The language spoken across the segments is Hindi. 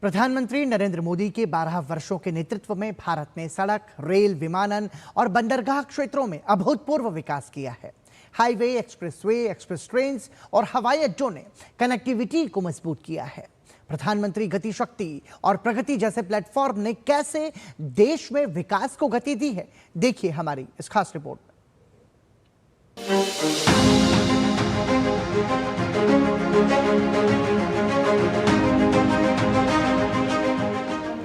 प्रधानमंत्री नरेंद्र मोदी के 12 वर्षों के नेतृत्व में भारत ने सड़क, रेल, विमानन और बंदरगाह क्षेत्रों में अभूतपूर्व विकास किया है। हाईवे, एक्सप्रेसवे, एक्सप्रेस ट्रेन और हवाई अड्डों ने कनेक्टिविटी को मजबूत किया है। प्रधानमंत्री गति शक्ति और प्रगति जैसे प्लेटफॉर्म ने कैसे देश में विकास को गति दी है, देखिए हमारी इस खास रिपोर्ट में।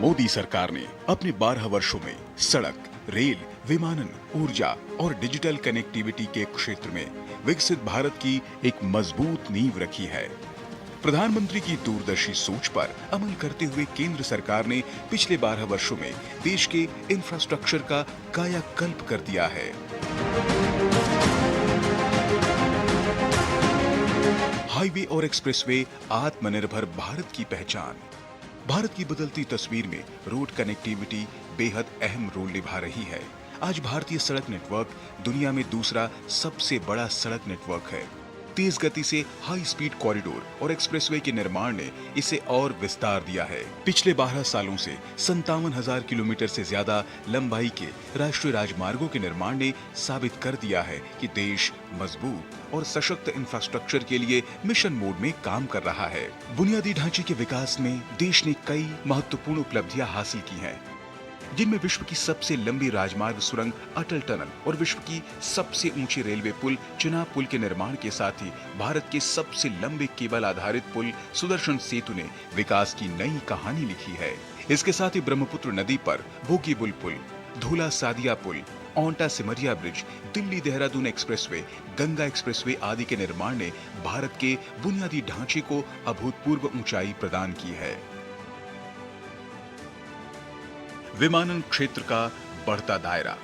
मोदी सरकार ने अपने 12 वर्षों में सड़क, रेल, विमानन, ऊर्जा और डिजिटल कनेक्टिविटी के क्षेत्र में विकसित भारत की एक मजबूत नींव रखी है। प्रधानमंत्री की दूरदर्शी सोच पर अमल करते हुए केंद्र सरकार ने पिछले 12 वर्षों में देश के इंफ्रास्ट्रक्चर का कायाकल्प कर दिया है। हाईवे और एक्सप्रेसवे आत्मनिर्भर भारत की पहचान। भारत की बदलती तस्वीर में रोड कनेक्टिविटी बेहद अहम रोल निभा रही है। आज भारतीय सड़क नेटवर्क दुनिया में दूसरा सबसे बड़ा सड़क नेटवर्क है। तेज गति से हाई स्पीड कॉरिडोर और एक्सप्रेसवे के निर्माण ने इसे और विस्तार दिया है। पिछले 12 सालों से 57,000 किलोमीटर से ज्यादा लंबाई के राष्ट्रीय राजमार्गों के निर्माण ने साबित कर दिया है कि देश मजबूत और सशक्त इंफ्रास्ट्रक्चर के लिए मिशन मोड में काम कर रहा है। बुनियादी ढांचे के विकास में देश ने कई महत्वपूर्ण उपलब्धियां हासिल की हैं, जिनमें विश्व की सबसे लंबी राजमार्ग सुरंग अटल टनल और विश्व की सबसे ऊंची रेलवे पुल चिनाब पुल के निर्माण के साथ ही भारत के सबसे लंबे केबल आधारित पुल सुदर्शन सेतु ने विकास की नई कहानी लिखी है। इसके साथ ही ब्रह्मपुत्र नदी पर बोगीबिल पुल, धूला सादिया पुल, Aunta Simaria bridge, Delhi Dehradun expressway, Ganga expressway आदि के निर्माण ने भारत के बुनियादी ढांचे को अभूतपूर्व ऊंचाई प्रदान की है। विमानन क्षेत्र का बढ़ता दायरा।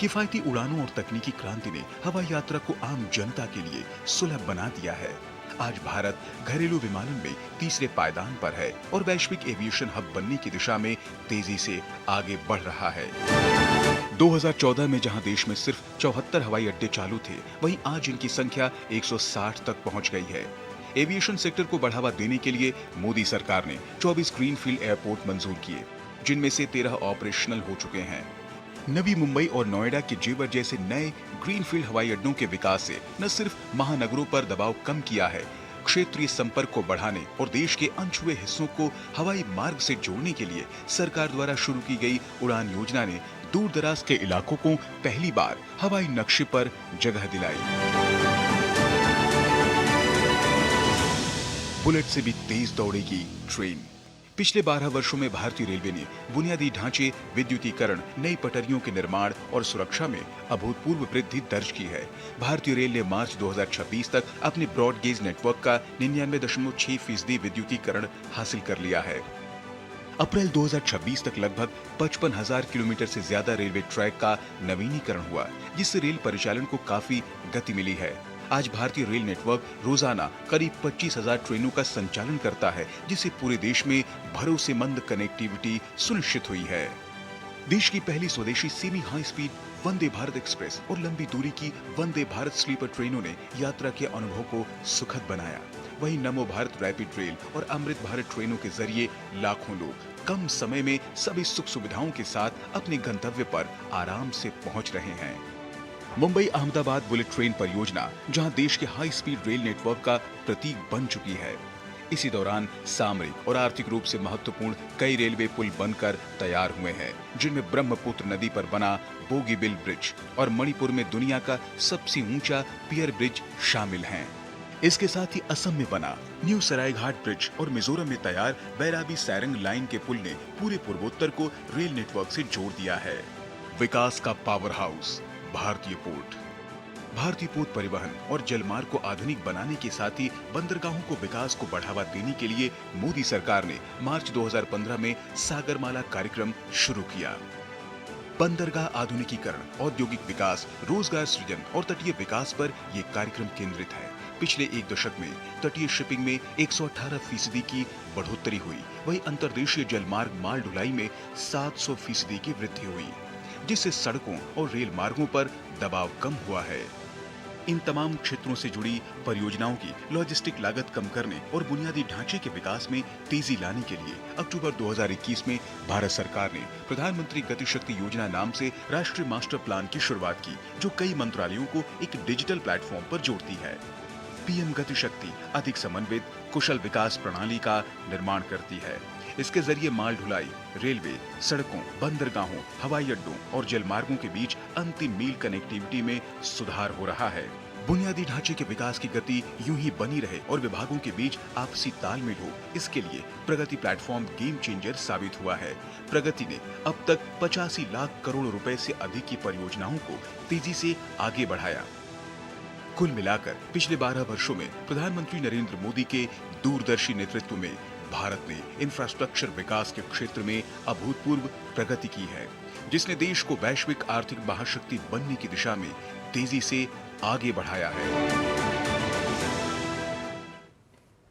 किफायती उड़ानों और तकनीकी क्रांति ने हवाई यात्रा को आम जनता के लिए सुलभ बना दिया है। आज भारत घरेलू विमानन में तीसरे पायदान पर है और वैश्विक एविएशन हब बनने की दिशा में तेजी से आगे बढ़ रहा है। 2014 में जहां देश में सिर्फ 74 हवाई अड्डे चालू थे, वहीं आज इनकी संख्या 160 तक पहुंच गई है। एविएशन सेक्टर को बढ़ावा देने के लिए मोदी सरकार ने 24 ग्रीनफील्ड एयरपोर्ट मंजूर किए, जिनमें से 13 ऑपरेशनल हो चुके हैं। नवी मुंबई और नोएडा के जेवर जैसे नए ग्रीनफील्ड हवाई अड्डों के विकास से न सिर्फ महानगरों पर दबाव कम किया है, क्षेत्रीय संपर्क को बढ़ाने और देश के अनछुए हिस्सों को हवाई मार्ग से जोड़ने के लिए सरकार द्वारा शुरू की गई उड़ान योजना ने दूर दराज के इलाकों को पहली बार हवाई नक्शे पर जगह दिलाई। बुलेट से भी तेज दौड़ेगी ट्रेन। पिछले 12 वर्षों में भारतीय रेलवे ने बुनियादी ढांचे, विद्युतीकरण, नई पटरियों के निर्माण और सुरक्षा में अभूतपूर्व वृद्धि दर्ज की है। भारतीय रेल ने मार्च 2026 तक अपने ब्रॉड गेज नेटवर्क का 99.6% विद्युतीकरण हासिल कर लिया है। अप्रैल 2026 तक लगभग 55,000 किलोमीटर से ज्यादा रेलवे ट्रैक का नवीनीकरण हुआ, जिससे रेल परिचालन को काफी गति मिली है। आज भारतीय रेल नेटवर्क रोजाना करीब 25,000 ट्रेनों का संचालन करता है, जिससे पूरे देश में भरोसेमंद कनेक्टिविटी सुनिश्चित हुई है। देश की पहली स्वदेशी semi high speed Vande Bharat express और लंबी दूरी की वंदे भारत स्लीपर ट्रेनों ने यात्रा के अनुभव को सुखद बनाया। वहीं नमो भारत रैपिड रेल और अमृत भारत ट्रेनों के जरिए लाखों लोग कम समय में सभी सुख सुविधाओं के साथ अपने गंतव्य पर आराम से पहुंच रहे हैं। मुंबई अहमदाबाद बुलेट ट्रेन परियोजना जहां देश के हाई स्पीड रेल नेटवर्क का प्रतीक बन चुकी है। इसी दौरान सामरिक और आर्थिक रूप से महत्वपूर्ण कई रेलवे पुल बनकर तैयार हुए हैं, जिनमें ब्रह्मपुत्र नदी पर बना बोगीबिल ब्रिज और मणिपुर में दुनिया का सबसे ऊंचा पियर ब्रिज शामिल हैं। इसके साथ ही असम में बना न्यू सरायघाट ब्रिज और मिजोरम में तैयार बैराबी सैरंग लाइन के पुल ने पूरे पूर्वोत्तर को रेल नेटवर्क से जोड़ दिया है। विकास का पावर हाउस भारतीय पोर्ट। भारतीय पोत परिवहन और जलमार्ग को आधुनिक बनाने के साथ ही बंदरगाहों को विकास को बढ़ावा देने के लिए मोदी सरकार ने मार्च 2015 में सागरमाला कार्यक्रम शुरू किया। बंदरगाह आधुनिकीकरण, औद्योगिक विकास, रोजगार सृजन और तटीय विकास पर यह कार्यक्रम केंद्रित है। पिछले एक दशक में तटीय शिपिंग में 118% की बढ़ोतरी हुई, वहीं अंतर्देशीय जलमार्ग माल ढुलाई में 700% की वृद्धि हुई, जिससे सड़कों और रेल मार्गों पर दबाव कम हुआ है। इन तमाम क्षेत्रों से जुड़ी परियोजनाओं की लॉजिस्टिक लागत कम करने और बुनियादी ढांचे के विकास में तेजी लाने के लिए अक्टूबर 2021 में भारत सरकार ने प्रधानमंत्री गति शक्ति योजना नाम से राष्ट्रीय मास्टर प्लान की शुरुआत की, जो कई मंत्रालयों को एक डिजिटल प्लेटफॉर्म पर जोड़ती है। पीएम गति शक्ति अधिक समन्वित कुशल विकास प्रणाली का निर्माण करती है। इसके जरिए माल ढुलाई, रेलवे, सड़कों, बंदरगाहों, हवाई अड्डों और जलमार्गों के बीच अंतिम मील कनेक्टिविटी में सुधार हो रहा है। बुनियादी ढांचे के विकास की गति यूं ही बनी रहे और विभागों के बीच आपसी तालमेल हो, इसके लिए प्रगति प्लेटफॉर्म गेम चेंजर साबित हुआ है। प्रगति ने अब तक 85 लाख करोड़ रुपए से अधिक की परियोजनाओं को तेजी से आगे बढ़ाया। कुल मिलाकर पिछले 12 वर्षों में प्रधानमंत्री नरेंद्र मोदी के दूरदर्शी नेतृत्व में भारत ने इंफ्रास्ट्रक्चर विकास के क्षेत्र में अभूतपूर्व प्रगति की है, जिसने देश को वैश्विक आर्थिक महाशक्ति बनने की दिशा में तेजी से आगे बढ़ाया है।